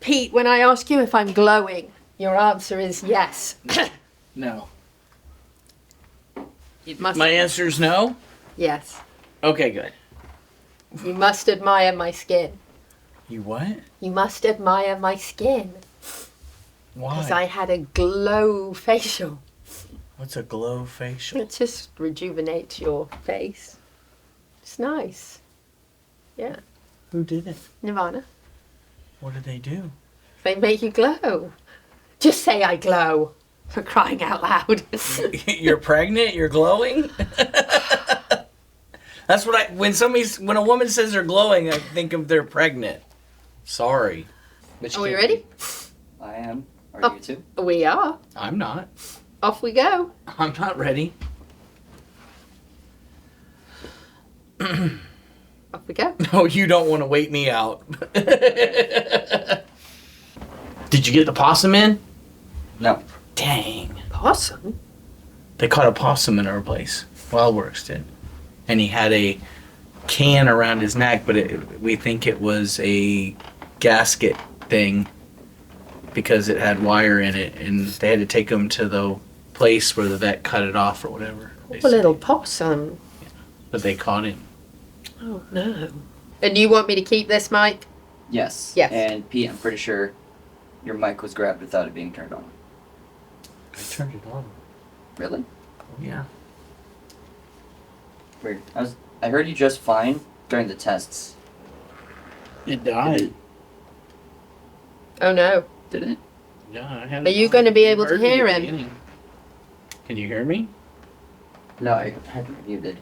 Pete, when I ask you if I'm glowing, your answer is yes. No. You must. My answer is no? Yes. Okay, good. You must admire my skin. You what? You must admire my skin. Because Why? I had a glow facial. What's a glow facial? It just rejuvenates your face. It's nice. Yeah. Who did it? Nirvana. What did they do? They make you glow. Just say I glow. For crying out loud. You're pregnant? You're glowing? That's what when a woman says they're glowing, I think of they're pregnant. Sorry. Are we ready? I am. Are you too? We are. I'm not. Off we go. I'm not ready. Off we go. No, you don't want to wait me out. Did you get the possum in? No. Dang. Possum? They caught a possum in our place. Wildworks did. And he had a can around his neck, but we think it was a gasket thing because it had wire in it, and they had to take him to the place where the vet cut it off or whatever. A little possum. But they caught him. Oh, no. And you want me to keep this mic? Yes. Yes. And Pete, I'm pretty sure your mic was grabbed without it being turned on. I turned it on. Really? Yeah. Weird. I heard you just fine during the tests. It died. Oh, no. Did it? Yeah, I had Are you going to be able to heard me hear at the him? beginning. Can you hear me? No, I had it muted.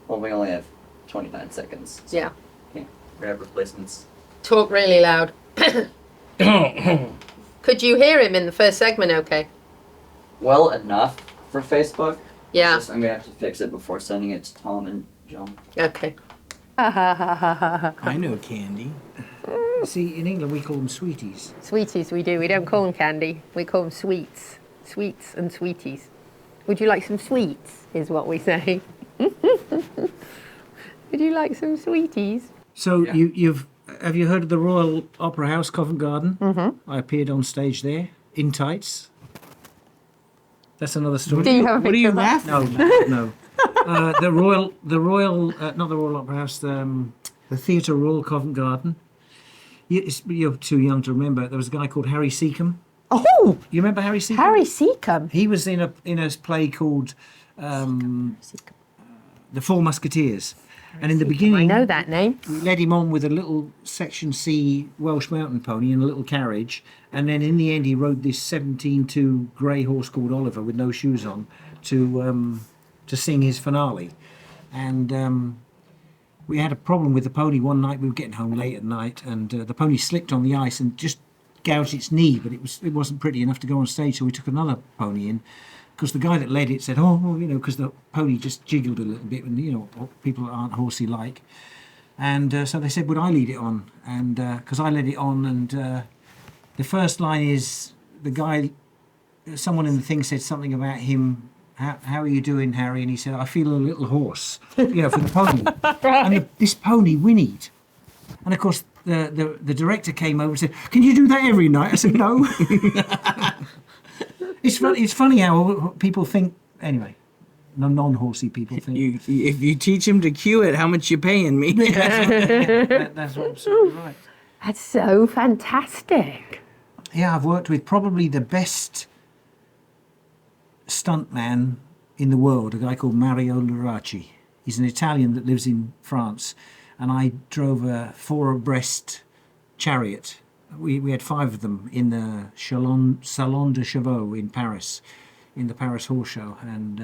Well, we only have 29 seconds. So Yeah. can't grab replacements. Talk really loud. Could you hear him in the first segment okay? Well enough for Facebook. Yeah. I'm gonna have to fix it before sending it to Tom and John. Okay. I know candy. See, in England we call them sweeties. Sweeties we do. We don't call them candy. We call them sweets. Sweets and sweeties. Would you like some sweets, is what we say. Would you like some sweeties? So Yeah. have you heard of the Royal Opera House, Covent Garden? Mm-hmm. I appeared on stage there in tights. That's another story. Do you have a What are you picture of that? laughing? No. Not the Royal Opera House, the Theatre Royal Covent Garden. You're too young to remember. There was a guy called Harry Seacombe. Oh, You remember Harry Seacombe? Harry Seacombe. He was in a play called The Four Musketeers. And in the I beginning, know that name. we led him on with a little Section C Welsh mountain pony in a little carriage, and then in the end he rode this 17-2 grey horse called Oliver with no shoes on to sing his finale. And we had a problem with the pony one night. We were getting home late at night, and the pony slipped on the ice and just gouged its knee, but it wasn't pretty enough to go on stage, so we took another pony in. Because the guy that led it said, because the pony just jiggled a little bit, and people aren't horsey like. And so they said, would I lead it on? And because I led it on, and the first line is someone in the thing said something about him. How are you doing, Harry? And he said, I feel a little hoarse, for the pony. Right. And this pony whinnied. And of course, the director came over and said, can you do that every night? I said, no. It's funny how people think, anyway, non-horsey people think. If you teach him to cue it, how much you paying me? That's absolutely right. That's so fantastic. Yeah, I've worked with probably the best stuntman in the world, a guy called Mario Luraci. He's an Italian that lives in France, and I drove a four-abreast chariot. We had 5 of them in the Salon de Chevaux in Paris, in the Paris Horse Show, and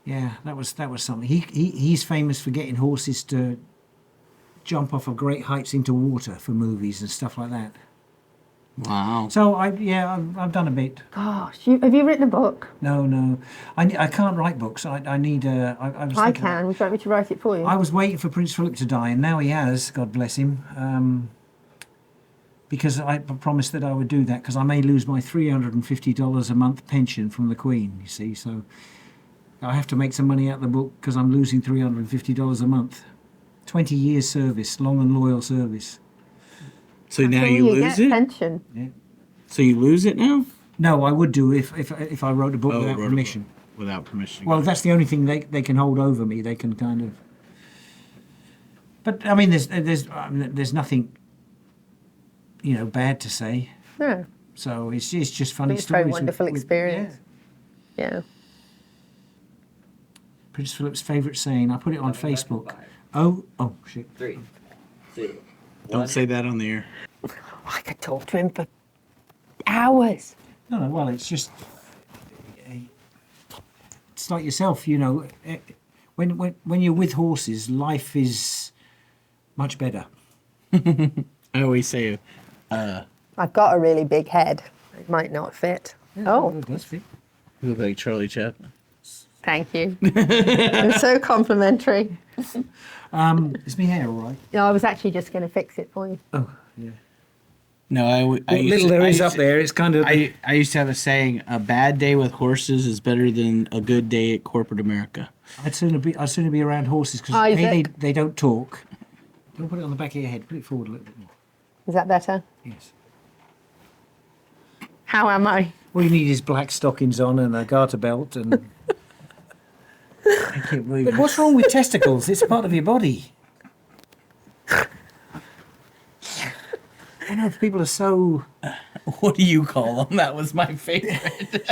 that was something. He's famous for getting horses to jump off of great heights into water for movies and stuff like that. Wow. So I've done a bit. Gosh, have you written a book? No, I can't write books. I need a. I can. Would you like me to write it for you? I was waiting for Prince Philip to die, and now he has. God bless him. Because I promised that I would do that, because I may lose my $350 a month pension from the Queen. You see, so I have to make some money out of the book because I'm losing $350 a month. 20 years service, long and loyal service. So now Oh, you lose get it. pension. So you lose it now. No, I would do if I wrote a book without wrote a permission. book Without permission. Well, that's the only thing they can hold over me. They can kind of. But I mean, there's nothing, bad to say. No, So it's just funny it's a very stories. wonderful experience. Yeah. Prince Philip's favourite saying. I put it on Facebook. 5, Oh shit. 3, 2, Don't 1. say that on the air. I could talk to him for hours. No. Well, it's just. It's like yourself, when you're with horses, life is much better. I always say, I've got a really big head. It might not fit. Oh, That's fit. you look like Charlie Chaplin. thank you. You're so complimentary. Is my hair all right? No, I was actually just going to fix it for you. Oh, yeah. No, I What little there is up there, it's kind of. I used to have a saying: a bad day with horses is better than a good day at corporate America. I'd sooner be around horses because Isaac. they don't talk. Don't put it on the back of your head. Put it forward a little bit more. Is that better? Yes. How am I? All you need is black stockings on and a garter belt and. I can't believe. But what's wrong with testicles? It's part of your body. I know people are so. What do you call them? That was my favorite.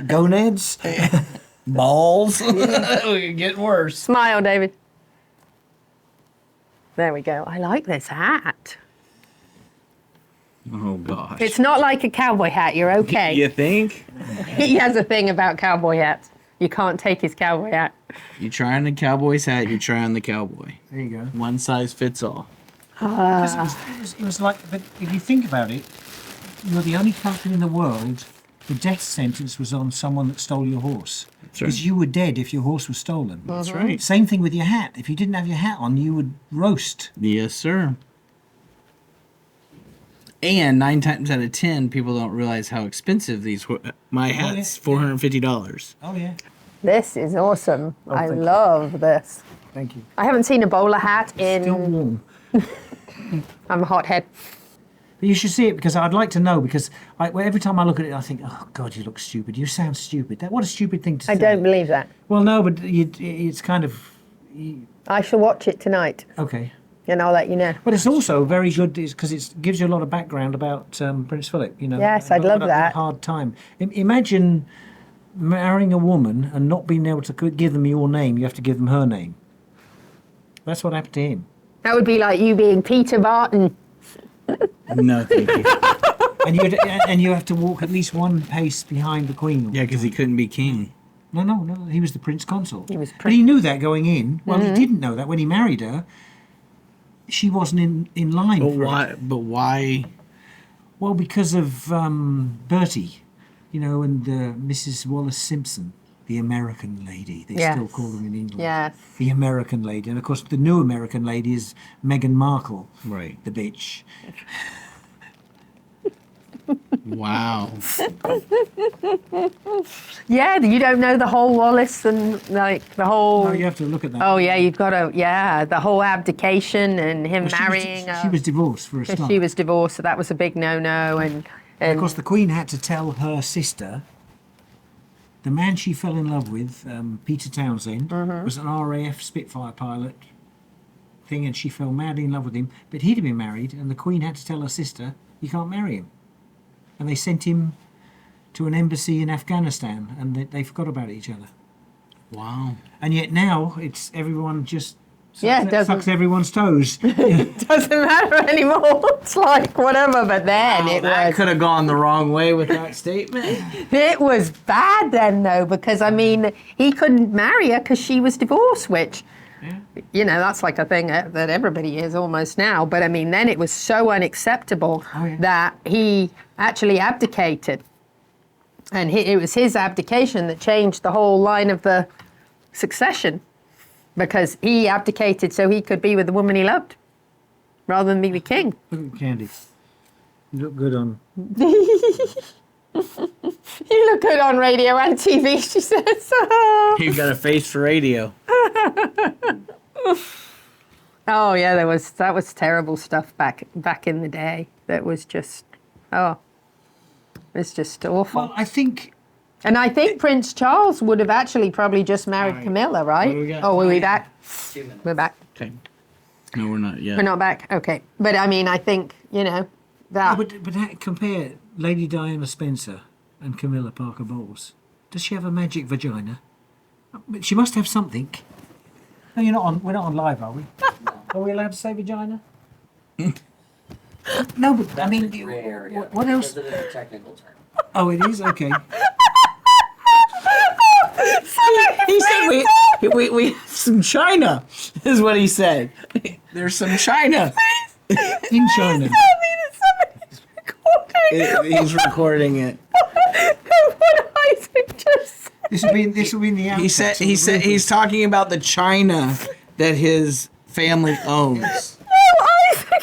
Gonads? Balls. We're getting worse. Smile, David. There we go. I like this hat. Oh gosh. It's not like a cowboy hat. You're okay. You think? He has a thing about cowboy hats. You can't take his cowboy hat. You try on the cowboy's hat. You try on the cowboy. There you go. One size fits all. It was like, but if you think about it, you're the only country in the world the death sentence was on someone that stole your horse. That's right. Because you were dead if your horse was stolen. That's right. Same thing with your hat. If you didn't have your hat on, you would roast. Yes, sir. And 9 times out of 10, people don't realize how expensive my hat's $450. Oh, yeah. This is awesome. I thank you. love this. Thank you. I haven't seen a bowler hat Still in. warm. I'm a hothead. But you should see it because I'd like to know because every time I look at it, I think, oh, God, you look stupid. You sound stupid. What a stupid thing to say. I don't believe that. Well, no, but it's kind of... I shall watch it tonight, Okay. and I'll let you know. But it's also very good because it gives you a lot of background about Prince Philip. Yes, I'd love about that. hard time. Imagine marrying a woman and not being able to give them your name. You have to give them her name. That's what happened to him. That would be like you being Peter Barton. No, thank you. And you have to walk at least one pace behind the Queen. Yeah, because he couldn't be king. No. He was the Prince Consort. He was But he knew that going in. Well, he didn't know that when he married her. She wasn't in line But for it. why? But why? Well, because of Bertie, and Mrs. Wallace Simpson, the American lady. They still Yes. call them in England. Yes. The American lady. And, of course, the new American lady is Meghan Markle, Right. the bitch. Wow. Yeah, you don't know the whole Wallace and like the whole. Oh, you have to look at that. Oh yeah, you've got to. Yeah, the whole abdication and him Well, marrying. she was divorced for a because start. she was divorced, so that was a big no-no. And Of course, the Queen had to tell her sister, the man she fell in love with, Peter Townsend, was an RAF Spitfire pilot thing, and she fell madly in love with him. But he'd been married, and the Queen had to tell her sister, you can't marry him. And they sent him to an embassy in Afghanistan, and they forgot about each other. Wow. And yet now, it's everyone just Yeah, it doesn't- sucks everyone's toes. doesn't matter anymore. It's like whatever. But then That could have gone the wrong way with that statement. it was bad then though, because I mean he couldn't marry her because she was divorced, which. That's like a thing that everybody is almost now. But I mean, then it was so unacceptable that he actually abdicated. And it was his abdication that changed the whole line of the succession. Because he abdicated so he could be with the woman he loved, rather than be the king. Look at Candy. You look good on... You look good on radio and TV, she says. You've got a face for radio. Oh yeah, that was terrible stuff back in the day. That was just it's just awful. Well, I think And I think Prince Charles would have actually probably just married Camilla, right? What do we got? Oh, were we back? 2 minutes. We're back. Okay. No, we're not yet. We're not back. Okay, but I mean, I think that. compare Lady Diana Spencer and Camilla Parker Bowles. Does she have a magic vagina? But she must have something. No, you're not on. We're not on live, are we? Are we allowed to say vagina? No, but I mean, Gray area, what else? because it is a technical term. Oh, it is okay. He said we have some china, is what he said. There's some china. In China. He's recording it. What Isaac just This will be in the outtakes. He said he's talking about the china that his family owns.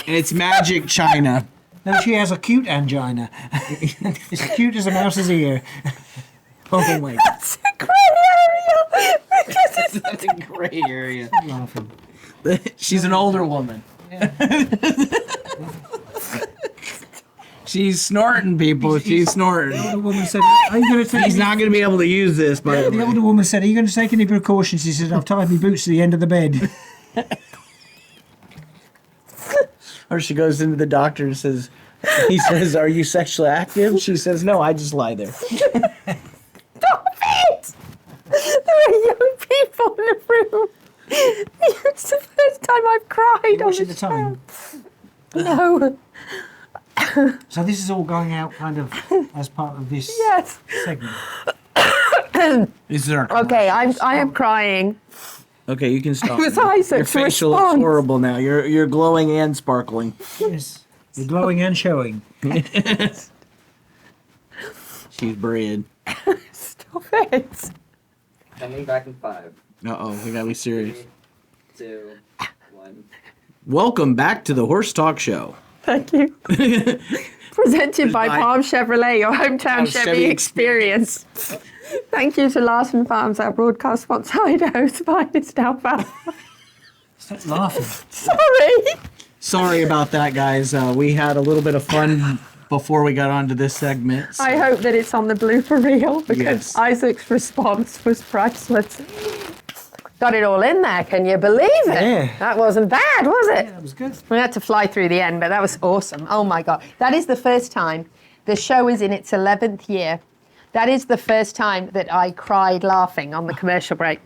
And it's magic china. No, she has a cute angina. It's cute as a mouse's ear. Okay, wait. That's a gray area because it's That's a gray area. I'm laughing. She's an older woman. She's snorting, people. She's snorting. The woman said, "Are you going to take?" He's not going to be able to use this, by the The way. older woman said, "Are you going to take any precautions?" He said, "I've tied my boots to the end of the bed." Or she goes into the doctor and says, he says, "Are you sexually active?" She says, "No, I just lie there." Stop it! There are young people in the room. It's the first time I've cried on Watching the the time. show. No. So this is all going out kind of as part of this Yes. segment. Is there? Okay, I am crying. Okay, you can stop. It was now. Isaac's Your facial looks response. horrible now. You're glowing and sparkling. Yes, you're glowing and showing. She's bred. Stop it. Coming back in 5, We gotta be serious. 3, 2, 1. Welcome back to the Horse Talk Show. Thank you. Presented by Bye. Palm Chevrolet, your hometown Chevy Chevy experience. Thank you to Larson Farms, our broadcast sponsor, Idaho's finest alfalfa. Stop laughing. Sorry. Sorry about that, guys. We had a little bit of fun before we got onto this segment. so- I hope that it's on the blooper reel because Yes. Isaac's response was priceless. Got it all in there, can you believe it? Yeah. That wasn't bad, was it? That was good. We had to fly through the end, but that was awesome. Oh my God. That is the first time. The show is in its 11th year. That is the first time that I cried laughing on the commercial break.